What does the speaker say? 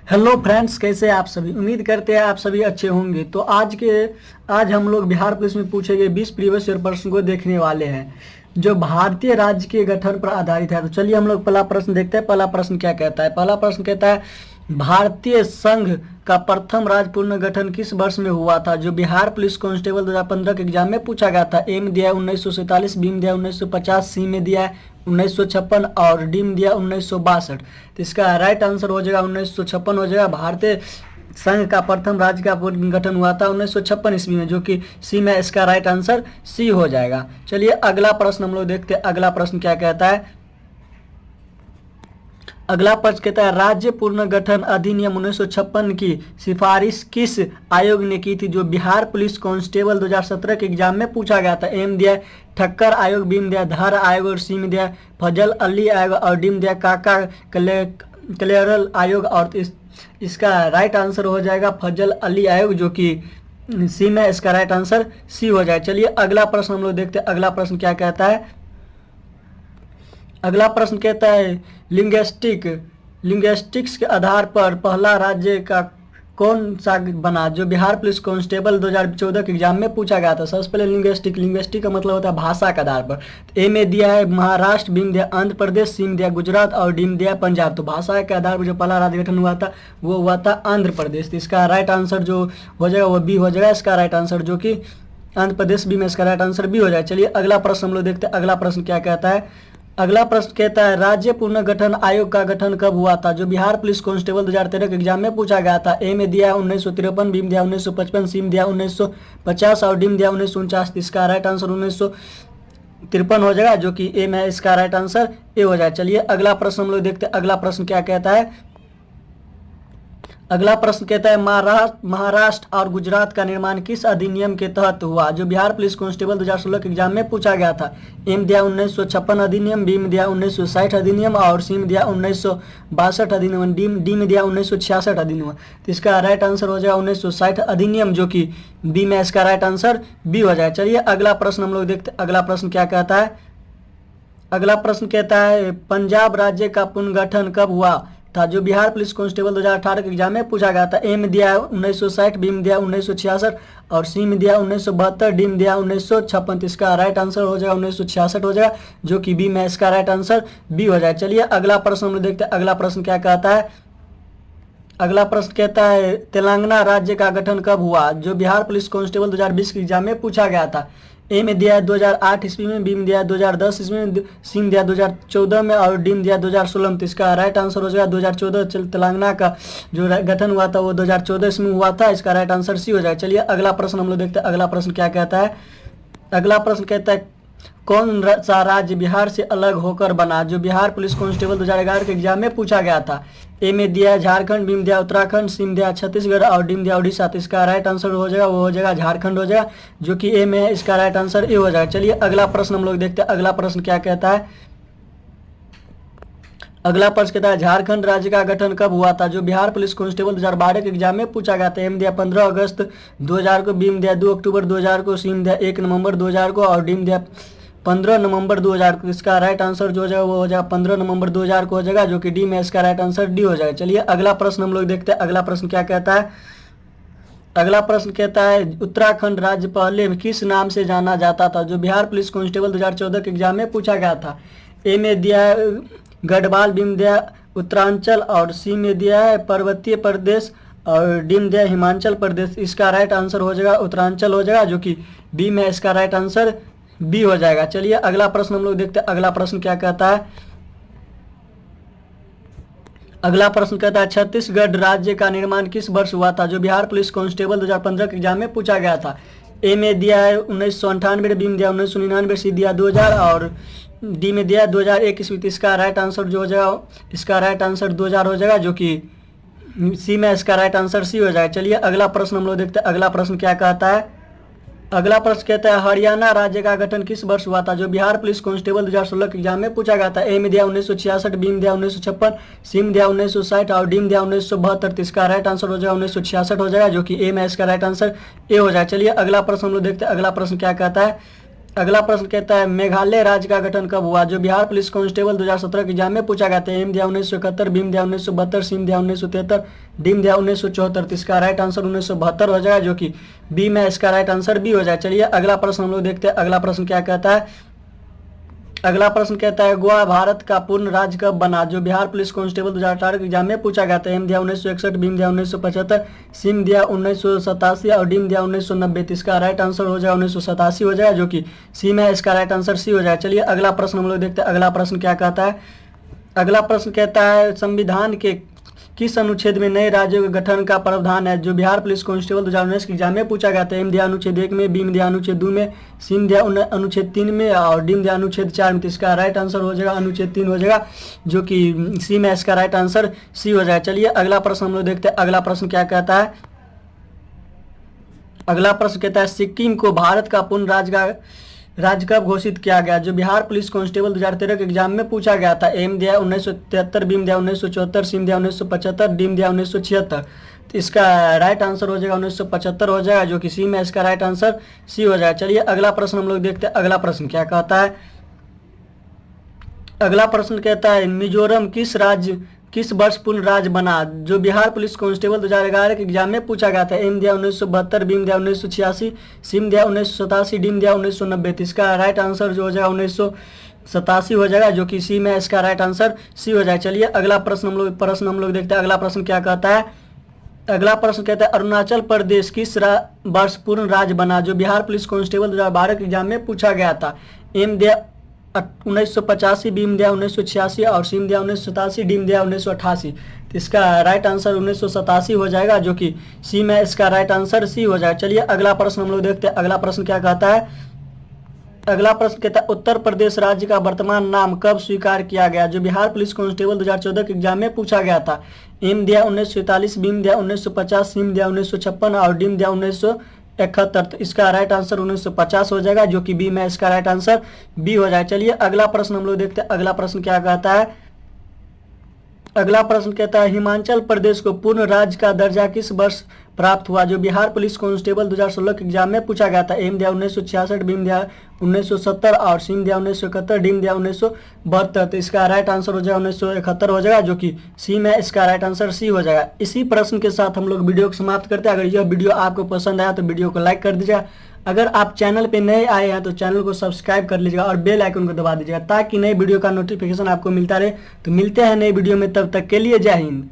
Hello friends, कैसे हैं आप सभी। उम्मीद करते हैं आप सभी अच्छे होंगे। तो आज हम लोग बिहार पुलिस में पूछे गए 20 प्रीवियस ईयर प्रश्न को देखने वाले हैं जो भारतीय राज्य के गठन पर आधारित है। तो चलिए हम लोग पहला प्रश्न देखते हैं। पहला प्रश्न क्या कहता है। पहला प्रश्न कहता है भारतीय संघ का प्रथम राज्य पुनर्गठन किस वर्ष में हुआ था। जो बिहार पुलिस कांस्टेबल 2015 के एग्जाम में पूछा गया था। ए में दिया है 1947, बी में दिया 1950, सी में दिया है 1956 और डी में दिया 1962। तो इसका राइट आंसर हो जाएगा 1956 हो जाएगा। भारतीय संघ का प्रथम राज्य का पुनर्गठन हुआ था 1956 ईस्वी में, जो कि सी में इसका राइट आंसर सी हो जाएगा। चलिए अगला प्रश्न हम लोग देखते हैं। अगला प्रश्न क्या कहता है। अगला प्रश्न कहता है राज्य पुनर्गठन अधिनियम 1956 की सिफारिश किस आयोग ने की थी। जो बिहार पुलिस कांस्टेबल 2017 के एग्जाम में पूछा गया था। एम दिया ठक्कर आयोग, बी में दिया धार आयोग और सी में दिया फजल अली आयोग और डी में दिया काका क्लियरल आयोग। और इसका राइट आंसर हो जाएगा फजल अली आयोग, जो कि सी में इसका राइट आंसर सी हो जाएगा। चलिए अगला प्रश्न हम लोग देखते हैं। अगला प्रश्न क्या कहता है। अगला प्रश्न कहता है लिंग्विस्टिक्स के आधार पर पहला राज्य का कौन सा बना। जो बिहार पुलिस कांस्टेबल 2014 के एग्जाम में पूछा गया था। सबसे पहले लिंग्विस्टिक का मतलब होता है भाषा के आधार पर। ए में दिया है महाराष्ट्र, बी में दिया आंध्र प्रदेश, सी में दिया गुजरात और डी में दिया पंजाब। तो भाषा के आधार पर जो पहला राज्य गठन हुआ था वो हुआ था आंध्र प्रदेश। तो इसका राइट आंसर जो हो जाएगा वो बी हो जाएगा। इसका राइट आंसर जो कि आंध्र प्रदेश, बी में इसका राइट आंसर बी हो जाएगा। चलिए अगला प्रश्न हम लोग देखते हैं। अगला प्रश्न क्या कहता है। अगला प्रश्न कहता है राज्य पुनर्गठन आयोग का गठन कब हुआ था। जो बिहार पुलिस कांस्टेबल 2013 के एग्जाम में पूछा गया था। ए में दिया है 1953, बी में दिया 1955, सी में दिया 1950 और डी में दिया 1949। इसका राइट आंसर 1953 हो जाएगा, जो कि ए में इसका राइट आंसर ए हो जाएगा। चलिए अगला प्रश्न हम लोग देखते हैं। अगला प्रश्न क्या कहता है। अगला प्रश्न कहता है महाराष्ट्र और गुजरात का निर्माण किस अधिनियम के तहत हुआ। जो बिहार पुलिस कांस्टेबल 2016 के एग्जाम में पूछा गया था। ए में दिया 1956 अधिनियम, बी में दिया 1960 अधिनियम और सी में दिया 1962 अधिनियम, डी में दिया 1966 अधिनियम। तो इसका राइट आंसर हो जाएगा 1960 अधिनियम, जो कि बी में इसका राइट आंसर बी हो जाएगा। चलिए अगला प्रश्न हम लोग देखते हैं। अगला प्रश्न क्या कहता है। अगला प्रश्न कहता है पंजाब राज्य का पुनर्गठन कब हुआ था। जो बिहार पुलिस कांस्टेबल 2018 के एग्जाम में पूछा गया था। ए में दिया है 1960, बी में दिया 1966 और सी में दिया 1972, डी में दिया 1956। इसका राइट आंसर हो जाएगा 1966 हो जाएगा, जो कि बी में इसका राइट आंसर बी हो जाएगा। चलिए अगला प्रश्न हम लोग देखते हैं। अगला प्रश्न क्या कहता है। अगला प्रश्न कहता है तेलंगाना राज्य का गठन कब हुआ। जो बिहार पुलिस कांस्टेबल 2020 के एग्जाम में पूछा गया था। ए में दिया है 2008 ईस्वी में, बी में दिया है 2010 ईस्वी में, सी में दिया 2014 में और डी में दिया 2016 में। तो इसका राइट आंसर हो जाएगा 2014। तेलंगाना का जो गठन हुआ था वो 2014 ईस्वी में हुआ था। इसका राइट आंसर सी हो जाएगा। चलिए अगला प्रश्न हम लोग देखते हैं। अगला प्रश्न क्या कहता है। अगला प्रश्न कहता है कौन सा राज्य बिहार से अलग होकर बना। जो बिहार पुलिस कांस्टेबल 2011 के एग्जाम में पूछा गया था। ए में दिया झारखंड, बी में दिया उत्तराखंड, सी में दिया छत्तीसगढ़ और डी में दिया उड़ीसा। तो इसका राइट आंसर हो जाएगा वो हो जाएगा झारखंड हो जाएगा, जो कि ए में है। इसका राइट आंसर ए हो जाएगा। चलिए अगला प्रश्न हम लोग देखते हैं। अगला प्रश्न क्या कहता है। अगला प्रश्न कहता है झारखंड राज्य का गठन कब हुआ था। जो बिहार पुलिस कांस्टेबल 2012 के एग्जाम में पूछा गया था। ए में दिया 15 अगस्त 2000 को, बी में दिया 2 अक्टूबर 2000 को, सी में दिया 1 नवंबर 2000 को और डी में दिया 15 नवंबर 2000 को। इसका राइट आंसर जो हो जाएगा वो हो जाएगा 15 नवंबर 2000 को हो जाएगा, जो कि डी में इसका राइट आंसर डी हो जाएगा। चलिए अगला प्रश्न हम लोग देखते हैं। अगला प्रश्न क्या कहता है। अगला प्रश्न कहता है उत्तराखंड राज्य पहले किस नाम से जाना जाता था। जो बिहार पुलिस कांस्टेबल 2014 के एग्जाम में पूछा गया था। ए में दिया है गढ़वाल, बी में दिया उत्तरांचल और सी में दिया है पर्वतीय प्रदेश और डी में दिया हिमाचल प्रदेश। इसका राइट आंसर हो जाएगा उत्तरांचल हो जाएगा, जो कि बी में इसका राइट आंसर बी हो जाएगा। चलिए अगला प्रश्न हम लोग देखते हैं। अगला प्रश्न क्या कहता है। अगला प्रश्न कहता है छत्तीसगढ़ राज्य का निर्माण किस वर्ष हुआ था। जो बिहार पुलिस कांस्टेबल 2015 के एग्जाम में पूछा गया था। ए में दिया है 1998, बी में दिया 1999, सी दिया 2000 और डी में दिया 2001 ईस्वी। इसका राइट आंसर जो हो जाएगा इसका राइट आंसर 2000 हो जाएगा, जो कि सी में इसका राइट आंसर सी हो जाएगा। चलिए अगला प्रश्न हम लोग देखते हैं। अगला प्रश्न क्या कहता है। अगला प्रश्न कहता है हरियाणा राज्य का गठन किस वर्ष हुआ था। जो बिहार पुलिस कांस्टेबल 2016 के एग्जाम में पूछा गया था। ए में दिया 1966, बी में दिया 1956, सी में दिया 1960 और डी में दिया 1972। इसका राइट आंसर हो जाएगा 1966 हो जाएगा, जो कि ए में इसका राइट आंसर ए हो जाएगा। चलिए अगला प्रश्न हम लोग देखते हैं। अगला प्रश्न क्या कहता है। अगला प्रश्न कहता है मेघालय राज्य का गठन कब हुआ? जो बिहार पुलिस कांस्टेबल 2017 के एग्जाम में पूछा गया था। एम दिया 1971, बीम दिया 1972, सीम दिया 1973, डीम दिया 1974। तो इसका राइट आंसर 1972 हो जाएगा, जो कि बी में इसका राइट आंसर बी हो जाएगा। चलिए अगला प्रश्न हम लोग देखते हैं। अगला प्रश्न क्या कहता है? अगला प्रश्न कहता है गोवा भारत का पूर्ण राज्य कब बना? जो बिहार पुलिस कांस्टेबल 2018 के एग्जाम में पूछा गया था। एम दिया 1961, बीम दिया 1975, सीम दिया 1987 और डीम दिया 1990। तो इसका राइट आंसर हो जाएगा 1987 हो जाएगा, जो कि सी में इसका राइट आंसर सी हो जाएगा। चलिए अगला प्रश्न हम लोग देखते हैं। अगला प्रश्न क्या कहता है? अगला प्रश्न कहता है संविधान के किस अनुच्छेद में नए राज्यों के गठन का प्रावधान है? जो बिहार पुलिस कांस्टेबल 2019 के एग्जाम में पूछा गया था। एम दिया अनुच्छेद 1 में, बीम दिया अनुच्छेद 2 में, सीम दिया अनुच्छेद 3 में और डीम दिया अनुच्छेद 4 में। तो इसका राइट आंसर हो जाएगा अनुच्छेद 3 हो जाएगा, जो कि सी में इसका राइट आंसर सी हो जाएगा। चलिए अगला प्रश्न हम लोग देखते हैं। अगला प्रश्न क्या कहता है? अगला प्रश्न कहता है सिक्किम को भारत का पूर्ण राज्य कब घोषित किया गया? जो बिहार पुलिस कांस्टेबल 2013 के एग्जाम में पूछा गया था। एम दिया 1973, बीम दिया 1974, सीम दिया 1975, डीम दिया 1976। तो इसका राइट आंसर हो जाएगा 1975 हो जाएगा, जो कि सी में इसका राइट आंसर सी हो जाएगा। चलिए अगला प्रश्न हम लोग देखते हैं। अगला प्रश्न क्या कहता है? अगला प्रश्न कहता है मिजोरम किस वर्ष पूर्ण राज्य बना? जो बिहार पुलिस कांस्टेबल 2011 के एग्जाम में पूछा गया था। एम दिया 1972, बीम दिया 1986, सीम दिया 1987, डीम दिया 1990। तो इसका राइट आंसर जो हो जाएगा 1987 हो जाएगा, जो कि सी में इसका राइट आंसर सी हो जाएगा। चलिए अगला प्रश्न हम लोग देखते हैं। अगला प्रश्न क्या कहता है? अगला प्रश्न कहता है अरुणाचल प्रदेश किस वर्ष पूर्ण राज्य बना? जो बिहार पुलिस कांस्टेबल 2012 के एग्जाम में पूछा गया था। एम दिया 1985, बीम दिया 1986 और सीम दिया 1987, डीम दिया 1988। तो इसका राइट आंसर 1987 हो जाएगा, जो कि सी में इसका राइट आंसर सी हो जाएगा। चलिए अगला प्रश्न हम लोग देखते हैं। अगला प्रश्न क्या कहता है? अगला प्रश्न कहता है उत्तर प्रदेश राज्य का वर्तमान नाम कब स्वीकार किया गया? जो बिहार पुलिस कांस्टेबल 2014 के एग्जाम में पूछा गया था। एम दिया 1947, बीम दिया 1950, सीम दिया 1956 और डीम दिया 1971। तो इसका राइट आंसर 1950 हो जाएगा, जो कि बी में इसका राइट आंसर बी हो जाएगा। चलिए अगला प्रश्न हम लोग देखते हैं। अगला प्रश्न क्या कहता है? अगला प्रश्न कहता है हिमाचल प्रदेश को पूर्ण राज्य का दर्जा किस वर्ष प्राप्त हुआ? जो बिहार पुलिस कांस्टेबल 2016 के एग्जाम में पूछा गया था। एम दिया 1966, बीम दिया 1970 और सीम दिया 1971, डीम दिया 1972। तो इसका राइट आंसर हो जाएगा 1971 हो जाएगा, जो कि सी में इसका राइट आंसर सी हो जाएगा। इसी प्रश्न के साथ हम लोग वीडियो को समाप्त करते हैं। अगर यह वीडियो आपको पसंद आया तो वीडियो को लाइक कर दीजिएगा। अगर आप चैनल पे नए आए हैं तो चैनल को सब्सक्राइब कर लीजिएगा और बेल आइकन को दबा दीजिएगा, ताकि नए वीडियो का नोटिफिकेशन आपको मिलता रहे। तो मिलते हैं नए वीडियो में, तब तक के लिए जय हिंद।